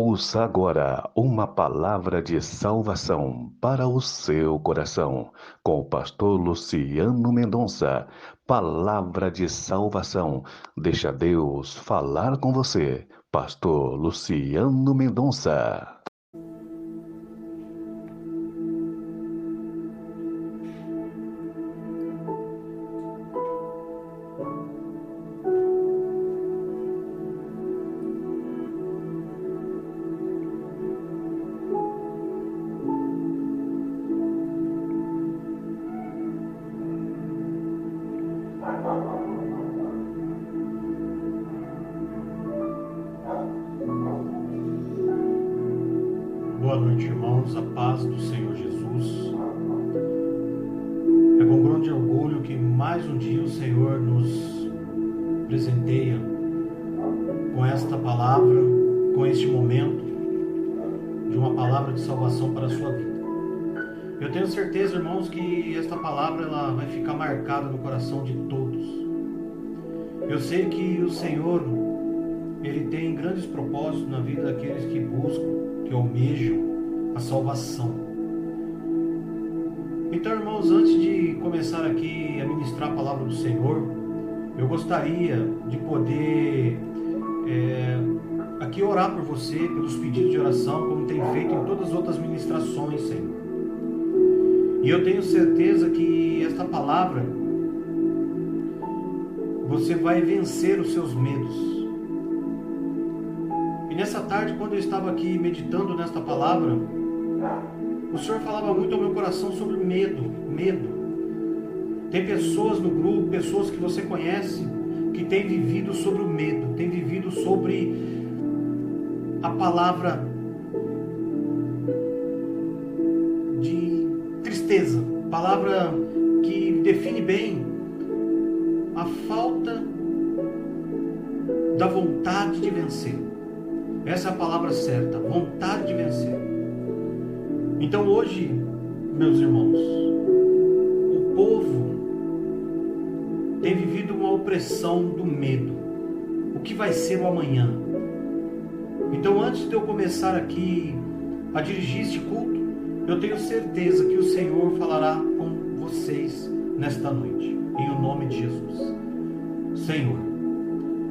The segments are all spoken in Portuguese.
Ouça agora uma palavra de salvação para o seu coração, com o pastor Luciano Mendonça. Palavra de salvação. Deixa Deus falar com você. Pastor Luciano Mendonça. Boa noite, irmãos, a paz do Senhor Jesus. É com grande orgulho que mais um dia o Senhor nos presenteia com esta palavra, com este momento de uma palavra de salvação para a sua vida. Eu tenho certeza, irmãos, que esta palavra ela vai ficar marcada no coração de todos. Eu sei que o Senhor, Ele tem grandes propósitos na vida daqueles que buscam, que almejam a salvação. Então, irmãos, antes de começar aqui a ministrar a palavra do Senhor, eu gostaria de poder aqui orar por você, pelos pedidos de oração, como tem feito em todas as outras ministrações, Senhor. E eu tenho certeza que esta palavra, você vai vencer os seus medos. E nessa tarde, quando eu estava aqui meditando nesta palavra, o Senhor falava muito ao meu coração sobre medo. Tem pessoas no grupo, pessoas que você conhece, que têm vivido sobre o medo, têm vivido sobre a palavra de tristeza, palavra que define bem a falta da vontade de vencer. Essa é a palavra certa, vontade de vencer. Então hoje, meus irmãos, o povo tem vivido uma opressão do medo. O que vai ser o amanhã? Então antes de eu começar aqui a dirigir este culto, eu tenho certeza que o Senhor falará com vocês nesta noite, em o nome de Jesus. Senhor,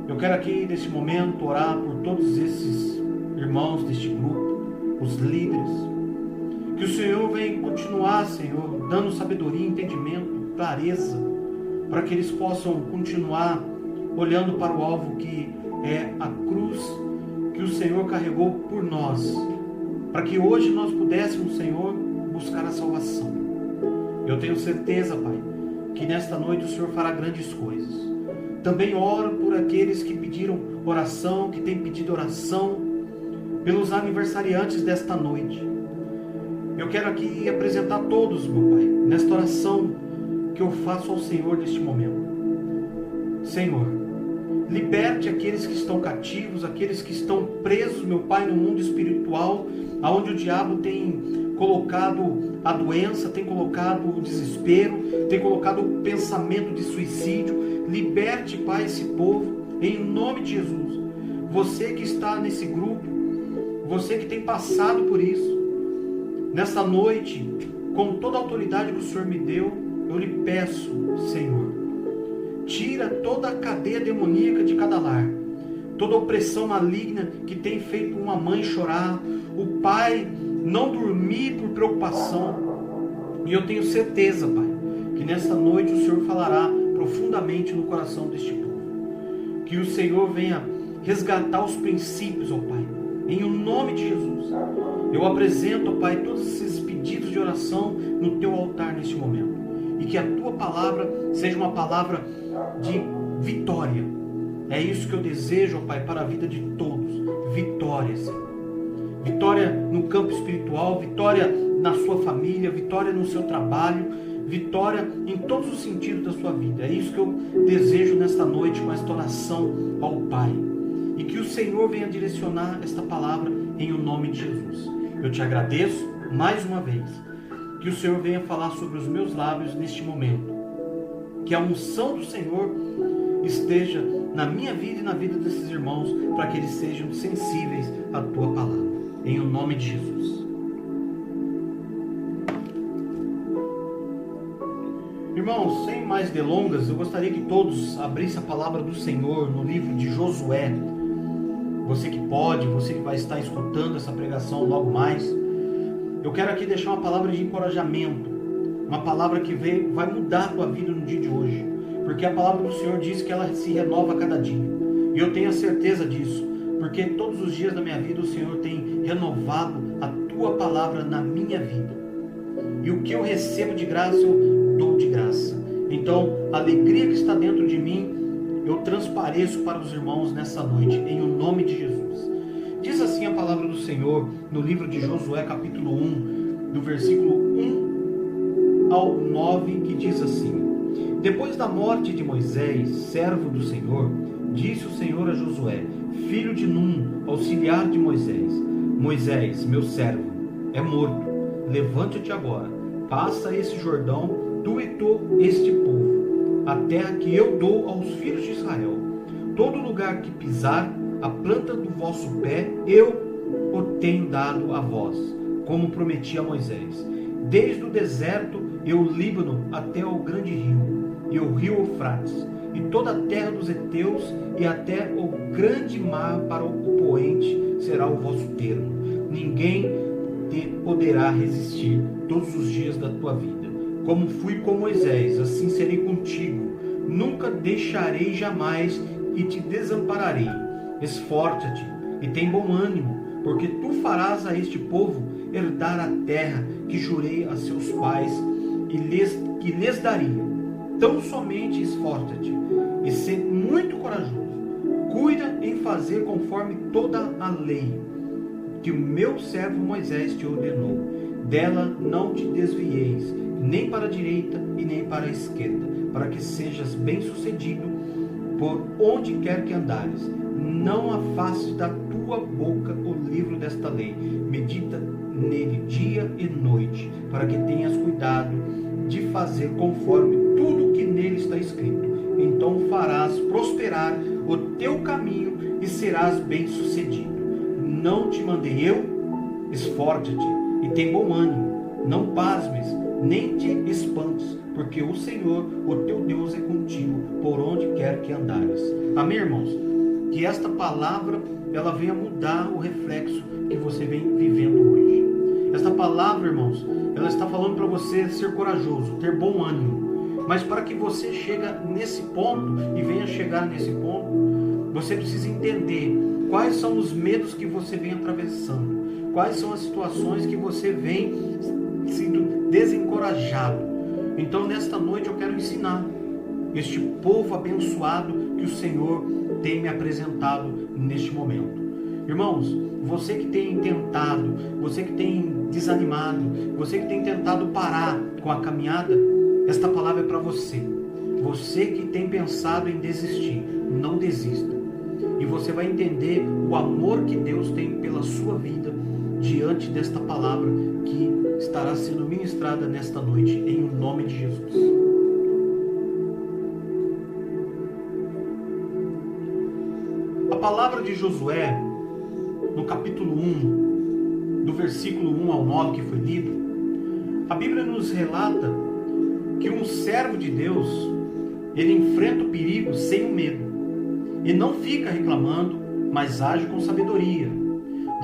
eu quero aqui neste momento orar por todos esses irmãos deste grupo, os líderes, que o Senhor venha continuar, Senhor, dando sabedoria, entendimento, clareza, para que eles possam continuar olhando para o alvo que é a cruz que o Senhor carregou por nós, para que hoje nós pudéssemos, Senhor, buscar a salvação. Eu tenho certeza, Pai, que nesta noite o Senhor fará grandes coisas. Também oro por aqueles que pediram oração, que têm pedido oração, pelos aniversariantes desta noite. Eu quero aqui apresentar todos, meu Pai, nesta oração que eu faço ao Senhor neste momento. Senhor, liberte aqueles que estão cativos, aqueles que estão presos, meu Pai, no mundo espiritual, aonde o diabo tem colocado a doença, tem colocado o desespero, tem colocado o pensamento de suicídio. Liberte, Pai, esse povo, em nome de Jesus. Você que está nesse grupo, você que tem passado por isso, nessa noite, com toda a autoridade que o Senhor me deu, eu lhe peço, Senhor, tira toda a cadeia demoníaca de cada lar, toda a opressão maligna que tem feito uma mãe chorar, o pai não dormir por preocupação. E eu tenho certeza, Pai, que nessa noite o Senhor falará profundamente no coração deste povo. Que o Senhor venha resgatar os princípios, ó Pai, em o nome de Jesus. Eu apresento, ó Pai, todos esses pedidos de oração no Teu altar neste momento. E que a Tua palavra seja uma palavra de vitória. É isso que eu desejo, ó Pai, para a vida de todos. Vitória, Senhor. Vitória no campo espiritual, vitória na sua família, vitória no seu trabalho, vitória em todos os sentidos da sua vida. É isso que eu desejo nesta noite com esta oração ao Pai. E que o Senhor venha direcionar esta palavra em o nome de Jesus. Eu te agradeço mais uma vez. Que o Senhor venha falar sobre os meus lábios neste momento. Que a unção do Senhor esteja na minha vida e na vida desses irmãos, para que eles sejam sensíveis à Tua palavra. em o nome de Jesus. Irmãos, sem mais delongas, eu gostaria que todos abrissem a palavra do Senhor no livro de Josué. Você que pode, você que vai estar escutando essa pregação logo mais, eu quero aqui deixar uma palavra de encorajamento, uma palavra que vai mudar a tua vida no dia de hoje, porque a palavra do Senhor diz que ela se renova a cada dia, e eu tenho a certeza disso, porque todos os dias da minha vida o Senhor tem renovado a tua palavra na minha vida, e o que eu recebo de graça eu dou de graça. Então a alegria que está dentro de mim eu transpareço para os irmãos nessa noite, em o nome de Jesus. Diz assim a palavra do Senhor no livro de Josué capítulo 1, do versículo 1 ao 9, que diz assim: Depois da morte de Moisés, servo do Senhor, disse o Senhor a Josué, filho de Num, auxiliar de Moisés: Moisés, meu servo, é morto. Levante-te agora, passa esse Jordão, tu e todo este povo, a terra que eu dou aos filhos de Israel. Todo lugar que pisar a planta do vosso pé, eu o tenho dado a vós, como prometi a Moisés. Desde o deserto e o Líbano até o grande rio, e o rio Eufrates, e toda a terra dos heteus, e até o grande mar para o poente será o vosso termo. Ninguém te poderá resistir todos os dias da tua vida. Como fui com Moisés, assim serei contigo. Nunca deixarei jamais e te desampararei. Esforça-te e tem bom ânimo, porque tu farás a este povo herdar a terra que jurei a seus pais que lhes daria. Tão somente esforça-te e sê muito corajoso. Cuida em fazer conforme toda a lei que o meu servo Moisés te ordenou. Dela não te desvieis, nem para a direita e nem para a esquerda, para que sejas bem-sucedido por onde quer que andares. Não afastes da tua boca o livro desta lei, medita nele dia e noite, para que tenhas cuidado de fazer conforme tudo que nele está escrito. Então farás prosperar o teu caminho e serás bem-sucedido. Não te mandei eu? Esforça-te e tem bom ânimo. Não pasmes, nem te espantes, porque o Senhor, o teu Deus, é contigo por onde quer que andares. Amém, irmãos? Que esta palavra ela venha mudar o reflexo que você vem vivendo hoje. Esta palavra, irmãos, ela está falando para você ser corajoso, ter bom ânimo. Mas para que você chegue nesse ponto e venha chegar nesse ponto, você precisa entender quais são os medos que você vem atravessando, quais são as situações que você vem sendo desencorajado. Então nesta noite eu quero ensinar este povo abençoado que o Senhor tem me apresentado neste momento. Irmãos, você que tem tentado, você que tem desanimado, você que tem tentado parar com a caminhada, esta palavra é para você. Você que tem pensado em desistir, não desista. E você vai entender o amor que Deus tem pela sua vida diante desta palavra que estará sendo ministrada nesta noite, em nome de Jesus. A palavra de Josué, no capítulo 1, do versículo 1 ao 9 que foi lido, a Bíblia nos relata que um servo de Deus, ele enfrenta o perigo sem o medo, e não fica reclamando, mas age com sabedoria.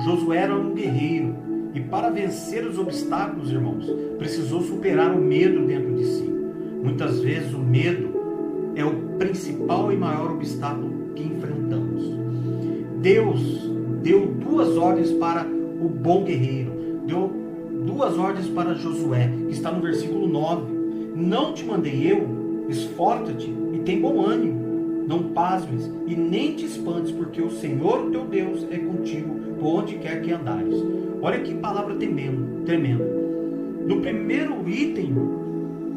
Josué era um guerreiro, e para vencer os obstáculos, irmãos, precisou superar o medo dentro de si. Muitas vezes o medo é o principal e maior obstáculo que enfrentamos. Deus deu 2 ordens para o bom guerreiro, deu 2 ordens para Josué, que está no versículo 9. Não te mandei eu? Esforça-te e tem bom ânimo. Não pasmes e nem te espantes, porque o Senhor teu Deus é contigo por onde quer que andares. Olha que palavra tremenda. No primeiro item,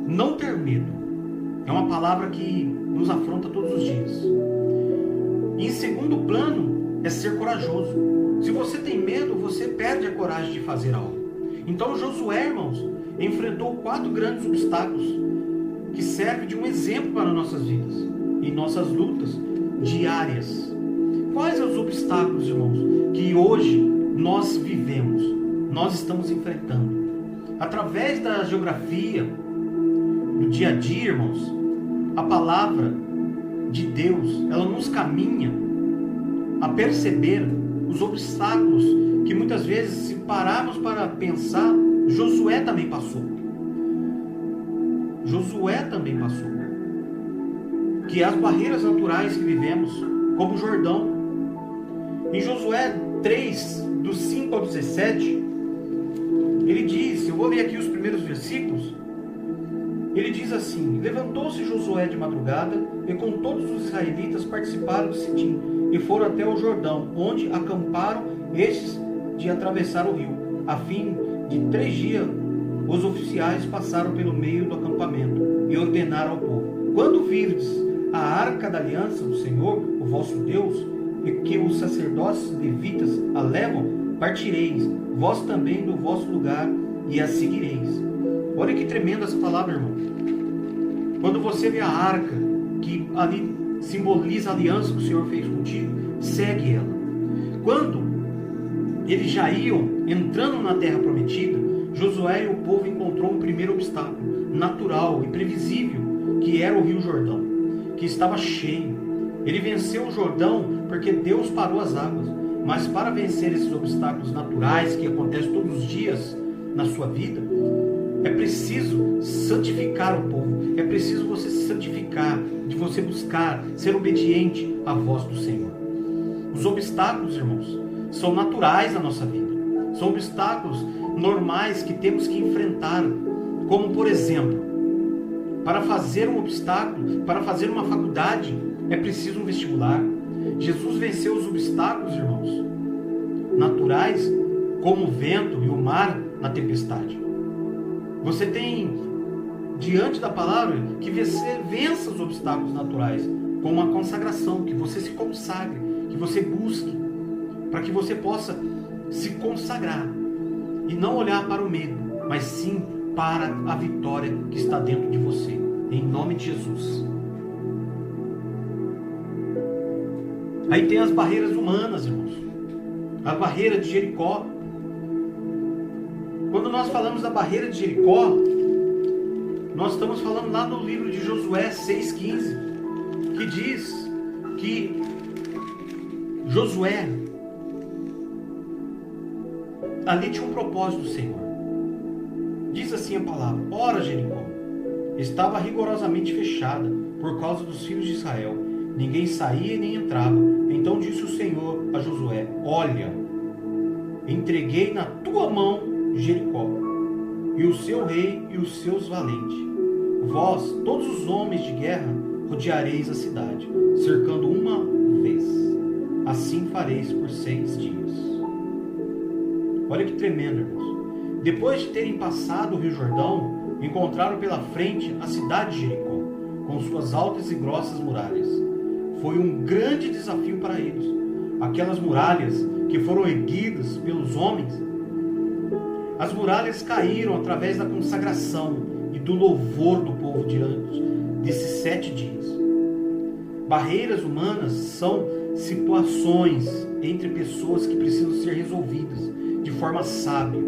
não ter medo. É uma palavra que nos afronta todos os dias. E em segundo plano, é ser corajoso. Se você tem medo, você perde a coragem de fazer algo. Então Josué, irmãos, enfrentou 4 grandes obstáculos que servem de um exemplo para nossas vidas e nossas lutas diárias. Quais são os obstáculos, irmãos, que hoje nós vivemos, nós estamos enfrentando. Através da geografia, do dia a dia, irmãos, a palavra de Deus, ela nos caminha a perceber os obstáculos que muitas vezes, se pararmos para pensar, Josué também passou. Josué também passou. Que as barreiras naturais que vivemos, como o Jordão. Em Josué 3, do 5 ao 17, ele diz, eu vou ler aqui os primeiros versículos, ele diz assim: levantou-se Josué de madrugada e com todos os israelitas participaram de Sitim e foram até o Jordão, onde acamparam estes de atravessar o rio. A fim de 3 dias os oficiais passaram pelo meio do acampamento e ordenaram ao povo: quando virdes a arca da aliança do Senhor, o vosso Deus, e que os sacerdotes levitas a levam, partireis, vós também do vosso lugar, e a seguireis. Olha que tremenda essa palavra, irmão. Quando você vê a arca, que ali simboliza a aliança que o Senhor fez contigo, segue ela. Quando eles já iam entrando na terra prometida, Josué e o povo encontrou um primeiro obstáculo, natural e previsível, que era o rio Jordão, que estava cheio. Ele venceu o Jordão porque Deus parou as águas. Mas para vencer esses obstáculos naturais que acontecem todos os dias na sua vida, é preciso santificar o povo. É preciso você se santificar, de você buscar ser obediente à voz do Senhor. Os obstáculos, irmãos, são naturais na nossa vida. São obstáculos normais que temos que enfrentar. Como, por exemplo, para fazer um obstáculo, para fazer uma faculdade, é preciso um vestibular. Jesus venceu os obstáculos, irmãos, naturais, como o vento e o mar na tempestade. Você tem, diante da palavra, que você vença os obstáculos naturais com uma consagração, que você se consagre, que você busque, para que você possa se consagrar e não olhar para o medo, mas sim para a vitória que está dentro de você, em nome de Jesus. Aí tem as barreiras humanas, irmãos. A barreira de Jericó. Quando nós falamos da barreira de Jericó, nós estamos falando lá no livro de Josué 6,15, que diz que Josué, ali tinha um propósito do Senhor. Diz assim a palavra: ora, Jericó estava rigorosamente fechada por causa dos filhos de Israel. Ninguém saía nem entrava. Então disse o Senhor a Josué: olha, entreguei na tua mão Jericó, e o seu rei e os seus valentes. Vós, todos os homens de guerra, rodeareis a cidade, cercando uma vez. Assim fareis por 6 dias. Olha que tremendo, irmãos. Depois de terem passado o rio Jordão, encontraram pela frente a cidade de Jericó, com suas altas e grossas muralhas. Foi um grande desafio para eles. Aquelas muralhas que foram erguidas pelos homens, as muralhas caíram através da consagração e do louvor do povo diante desses 7 dias. Barreiras humanas são situações entre pessoas que precisam ser resolvidas de forma sábia.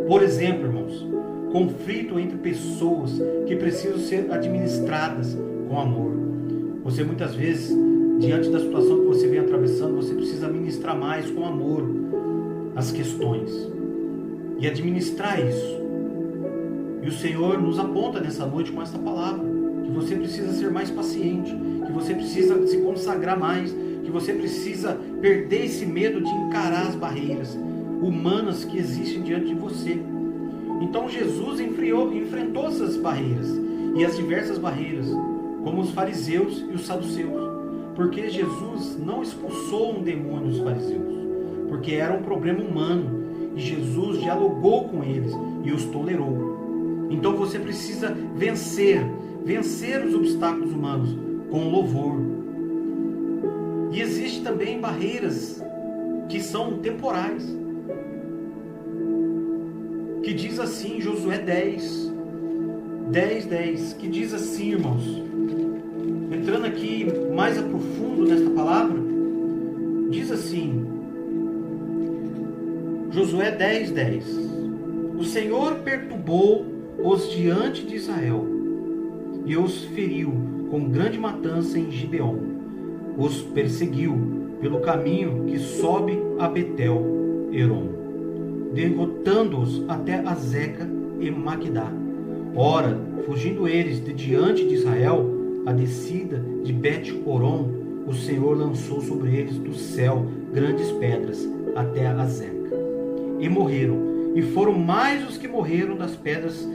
Por exemplo, irmãos, conflito entre pessoas que precisam ser administradas com amor. Você muitas vezes, diante da situação que você vem atravessando, você precisa administrar mais com amor as questões e administrar isso. E o Senhor nos aponta nessa noite com esta palavra, que você precisa ser mais paciente, que você precisa se consagrar mais, que você precisa perder esse medo de encarar as barreiras humanas que existem diante de você. Então Jesus enfrentou essas barreiras e as diversas barreiras, como os fariseus e os saduceus, porque Jesus não expulsou um demônio dos fariseus, porque era um problema humano, e Jesus dialogou com eles e os tolerou. Então você precisa vencer os obstáculos humanos com louvor. E existe também barreiras que são temporais, que diz assim, Josué 10, que diz assim, irmãos, entrando aqui mais a profundo nesta palavra, diz assim: Josué 10:10. O Senhor perturbou os diante de Israel e os feriu com grande matança em Gibeon. Os perseguiu pelo caminho que sobe a Betel-Heron, derrotando-os até Azeca e Maquedá. Ora, fugindo eles de diante de Israel, a descida de Bet-Horon, o Senhor lançou sobre eles do céu grandes pedras até Azeca. E morreram, e foram mais os que morreram das pedras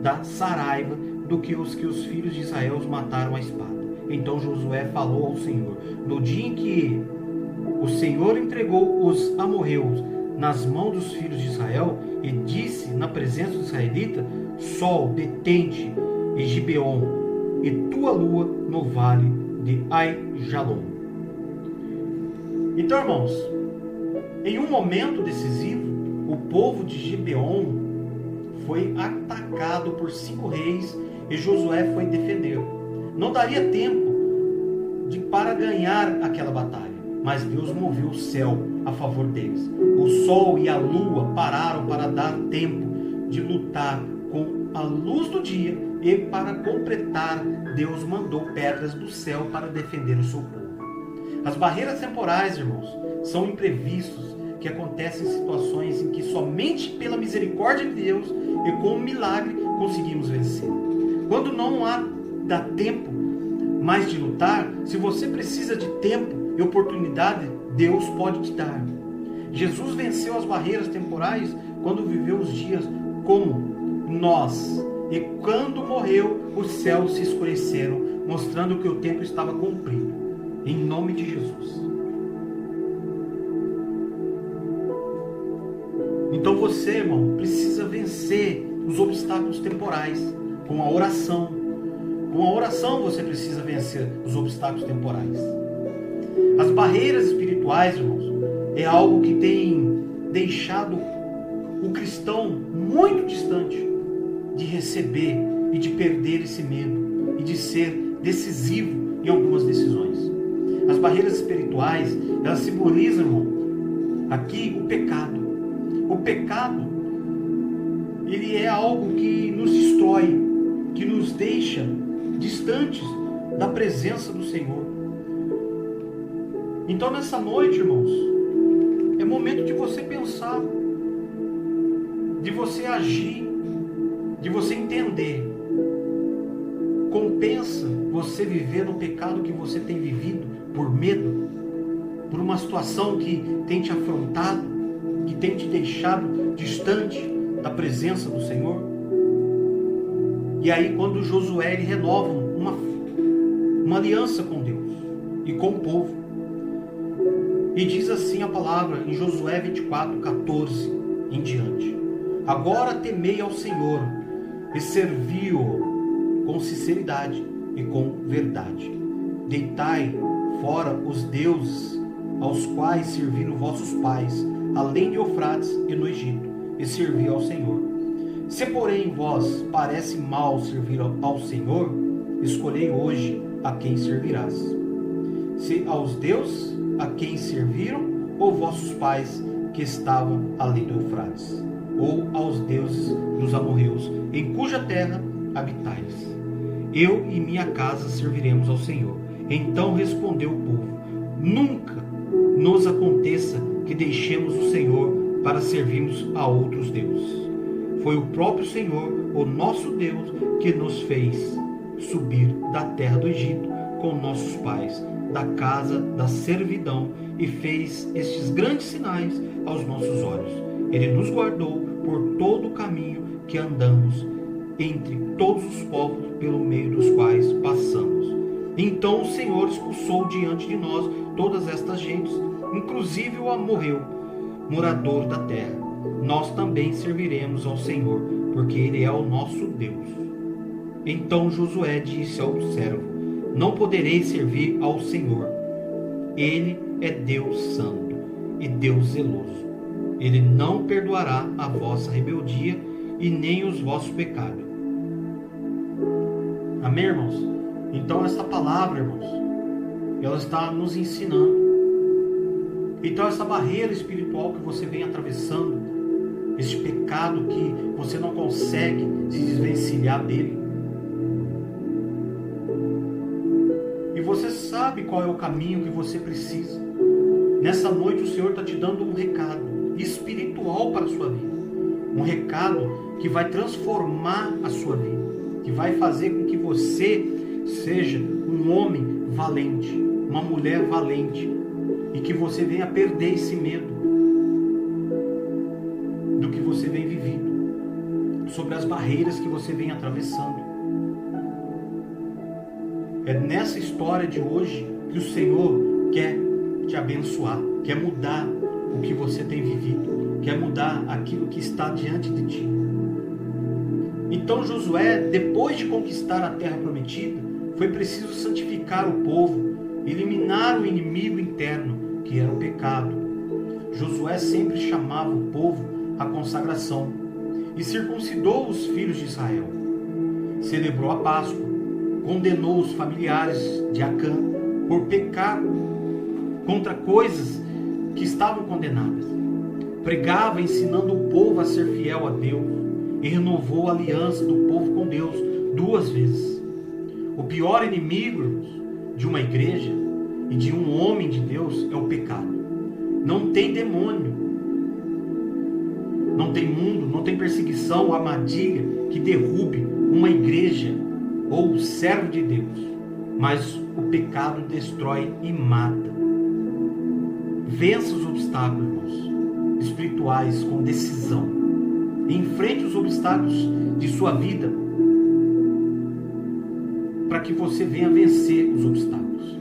da Saraiva do que os filhos de Israel os mataram à espada. Então Josué falou ao Senhor: no dia em que o Senhor entregou os amorreus nas mãos dos filhos de Israel, e disse na presença dos israelitas: Sol, detente em Gibeon, e tua lua no vale de Ai-Jalon. Então, irmãos, em um momento decisivo, o povo de Gibeon foi atacado por 5 reis e Josué foi defender. Não daria tempo para ganhar aquela batalha, mas Deus moveu o céu a favor deles. O sol e a lua pararam para dar tempo de lutar com a luz do dia, e para completar, Deus mandou pedras do céu para defender o seu povo. As barreiras temporais, irmãos, são imprevistos que acontecem em situações em que somente pela misericórdia de Deus e com um milagre conseguimos vencer. Quando não dá tempo mais de lutar, se você precisa de tempo e oportunidade, Deus pode te dar. Jesus venceu as barreiras temporais quando viveu os dias como nós. E quando morreu, os céus se escureceram, mostrando que o tempo estava cumprido. Em nome de Jesus. Então você, irmão, precisa vencer os obstáculos temporais com a oração. Com a oração você precisa vencer os obstáculos temporais. As barreiras espirituais, irmãos, é algo que tem deixado o cristão muito distante de receber e de perder esse medo e de ser decisivo em algumas decisões. As barreiras espirituais, elas simbolizam, irmão, aqui o pecado. O pecado, ele é algo que nos destrói, que nos deixa distantes da presença do Senhor. Então nessa noite, irmãos, é momento de você pensar, de você agir, de você entender. Compensa você viver no pecado que você tem vivido por medo, por uma situação que tem te afrontado, que tem te deixado distante da presença do Senhor? E aí quando Josué ele renova uma aliança com Deus e com o povo, e diz assim a palavra em Josué 24:14 em diante: agora temei ao Senhor e servi-o com sinceridade e com verdade. Deitai fora os deuses aos quais serviram vossos pais, além de Eufrates e no Egito, e servi ao Senhor. Se porém vós parece mal servir ao Senhor, escolhei hoje a quem servirás. Se aos deuses a quem serviram, ou vossos pais que estavam além do Eufrates, ou aos deuses dos amorreus, em cuja terra habitais. Eu e minha casa serviremos ao Senhor. Então respondeu o povo: nunca nos aconteça que deixemos o Senhor para servirmos a outros deuses. Foi o próprio Senhor, o nosso Deus, que nos fez subir da terra do Egito com nossos pais, da casa da servidão, e fez estes grandes sinais aos nossos olhos. Ele nos guardou por todo o caminho que andamos entre todos os povos pelo meio dos quais passamos. Então o Senhor expulsou diante de nós todas estas gentes, inclusive o amorreu, morador da terra. Nós também serviremos ao Senhor, porque Ele é o nosso Deus. Então Josué disse ao servo: não podereis servir ao Senhor. Ele é Deus santo e Deus zeloso. Ele não perdoará a vossa rebeldia e nem os vossos pecados. Amém, irmãos? Então essa palavra, irmãos, ela está nos ensinando Então essa barreira espiritual que você vem atravessando, este pecado que você não consegue se desvencilhar dele, e você sabe qual é o caminho que você precisa. Nessa noite o Senhor está te dando um recado espiritual para a sua vida. Um recado que vai transformar a sua vida, que vai fazer com que você seja um homem valente, uma mulher valente, e que você venha perder esse medo do que você vem vivendo, sobre as barreiras que você vem atravessando. É nessa história de hoje que o Senhor quer te abençoar, quer mudar o que você tem vivido, quer mudar aquilo que está diante de ti. Então Josué, depois de conquistar a terra prometida, foi preciso santificar o povo, eliminar o inimigo interno, que era o pecado. Josué sempre chamava o povo à consagração e circuncidou os filhos de Israel. Celebrou a Páscoa, condenou os familiares de Acã por pecar contra coisas que estavam condenadas. Pregava ensinando o povo a ser fiel a Deus e renovou a aliança do povo com Deus 2 vezes. O pior inimigo de uma igreja e de um homem de Deus é o pecado. Não tem demônio, não tem mundo, não tem perseguição ou armadilha que derrube uma igreja ou servo de Deus, mas o pecado destrói e mata. Vença os obstáculos, irmãos, espirituais com decisão. Enfrente os obstáculos de sua vida para que você venha vencer os obstáculos.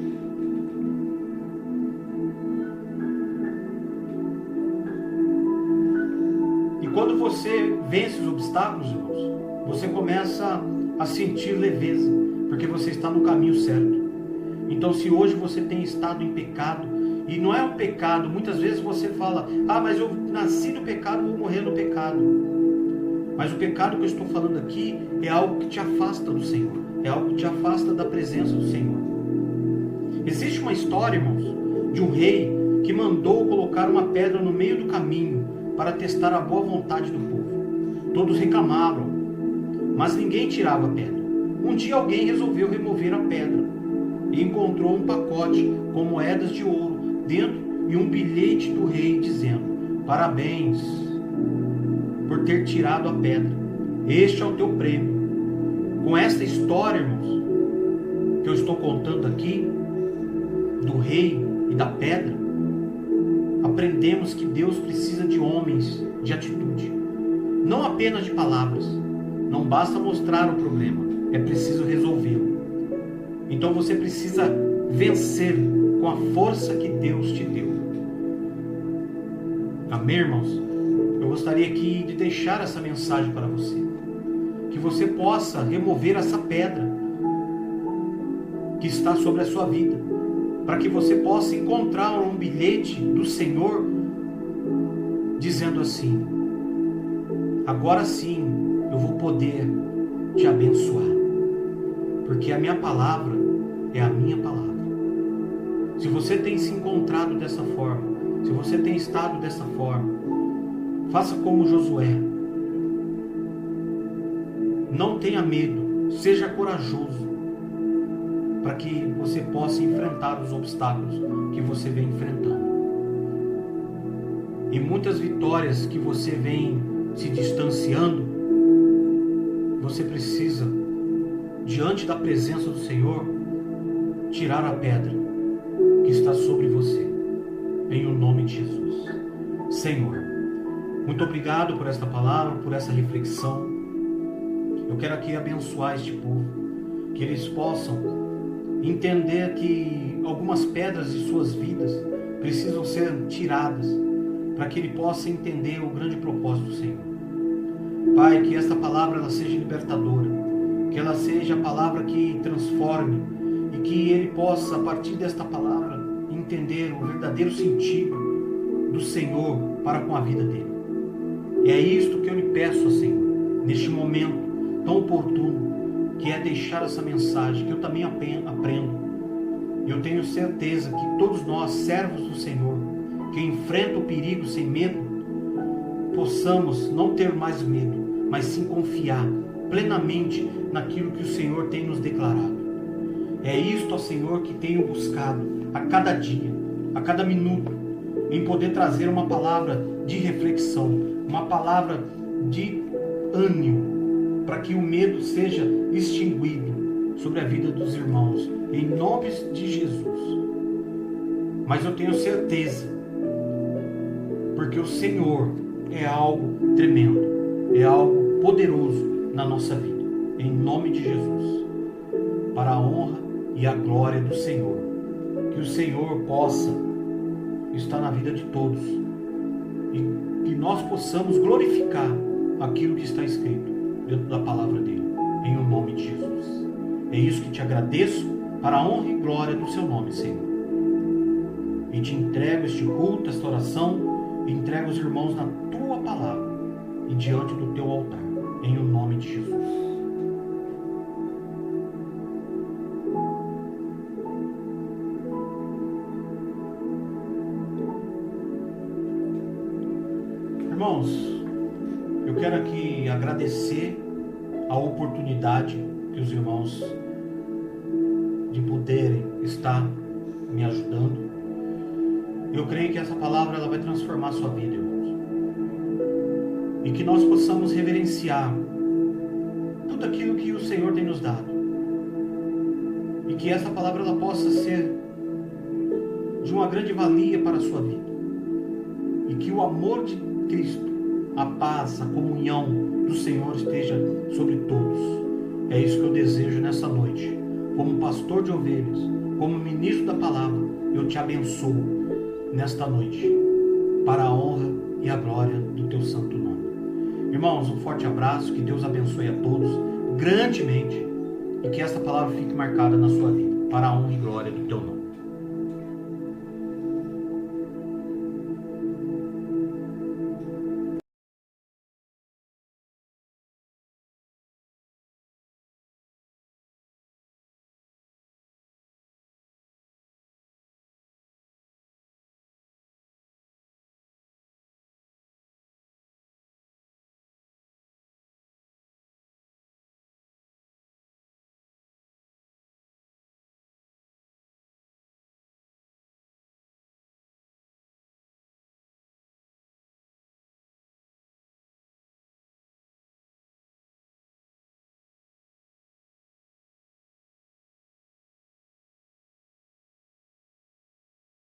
E quando você vence os obstáculos, irmãos, você começa a sentir leveza, porque você está no caminho certo. Então, se hoje você tem estado em pecado, e não é um pecado, muitas vezes você fala, mas eu nasci no pecado, vou morrer no pecado. Mas o pecado que eu estou falando aqui é algo que te afasta do Senhor, é algo que te afasta da presença do Senhor. Existe uma história, irmãos, de um rei que mandou colocar uma pedra no meio do caminho para testar a boa vontade do povo. Todos reclamavam, mas ninguém tirava a pedra. Um dia alguém resolveu remover a pedra e encontrou um pacote com moedas de ouro dentro e um bilhete do rei dizendo: parabéns por ter tirado a pedra, este é o teu prêmio. Com esta história, irmãos, que eu estou contando aqui, do rei e da pedra, aprendemos que Deus precisa de homens de atitude, não apenas de palavras. Não basta mostrar o problema, é preciso resolvê-lo. Então você precisa vencer com a força que Deus te deu. Amém, irmãos? Eu gostaria aqui de deixar essa mensagem para você, que você possa remover essa pedra que está sobre a sua vida, para que você possa encontrar um bilhete do Senhor dizendo assim: agora sim eu vou poder te abençoar, porque a minha palavra é a minha palavra. Se você tem se encontrado dessa forma, se você tem estado dessa forma, faça como Josué. Não tenha medo, seja corajoso, para que você possa enfrentar os obstáculos que você vem enfrentando. E muitas vitórias que você vem se distanciando, você precisa, diante da presença do Senhor, tirar a pedra que está sobre você, em o nome de Jesus. Senhor, muito obrigado por esta palavra, por essa reflexão. Eu quero aqui abençoar este povo, que eles possam entender que algumas pedras de suas vidas precisam ser tiradas, para que ele possa entender o grande propósito do Senhor. Pai, que esta palavra ela seja libertadora, que ela seja a palavra que transforme, e que ele possa, a partir desta palavra, entender o verdadeiro sentido do Senhor para com a vida dele. E é isto que eu lhe peço, Senhor, neste momento tão oportuno, que é deixar essa mensagem, que eu também aprendo. E eu tenho certeza que todos nós, servos do Senhor, que enfrenta o perigo sem medo, possamos não ter mais medo, mas sim confiar plenamente naquilo que o Senhor tem nos declarado. É isto, ó Senhor, que tenho buscado a cada dia, a cada minuto, em poder trazer uma palavra de reflexão, uma palavra de ânimo, para que o medo seja extinguido sobre a vida dos irmãos, em nome de Jesus. Mas eu tenho certeza, porque o Senhor é algo tremendo, é algo poderoso na nossa vida, em nome de Jesus, para a honra e a glória do Senhor. Que o Senhor possa estar na vida de todos e que nós possamos glorificar aquilo que está escrito dentro da palavra dele, em o nome de Jesus. É isso que te agradeço, para a honra e glória do seu nome, Senhor. E te entrego este culto, esta oração, e entrego os irmãos na tua palavra e diante do teu altar, em o nome de Jesus. Irmãos, eu quero aqui agradecer a oportunidade que os irmãos de poderem estar me ajudando. Eu creio que essa palavra ela vai transformar a sua vida, irmãos. E que nós possamos reverenciar tudo aquilo que o Senhor tem nos dado. E que essa palavra ela possa ser de uma grande valia para a sua vida. E que o amor de Cristo, a paz, a comunhão do Senhor esteja sobre todos. É isso que eu desejo nessa noite. Como pastor de ovelhas, como ministro da palavra, eu te abençoo nesta noite, para a honra e a glória do teu santo nome. Irmãos, um forte abraço, que Deus abençoe a todos grandemente e que esta palavra fique marcada na sua vida, para a honra e glória do teu nome.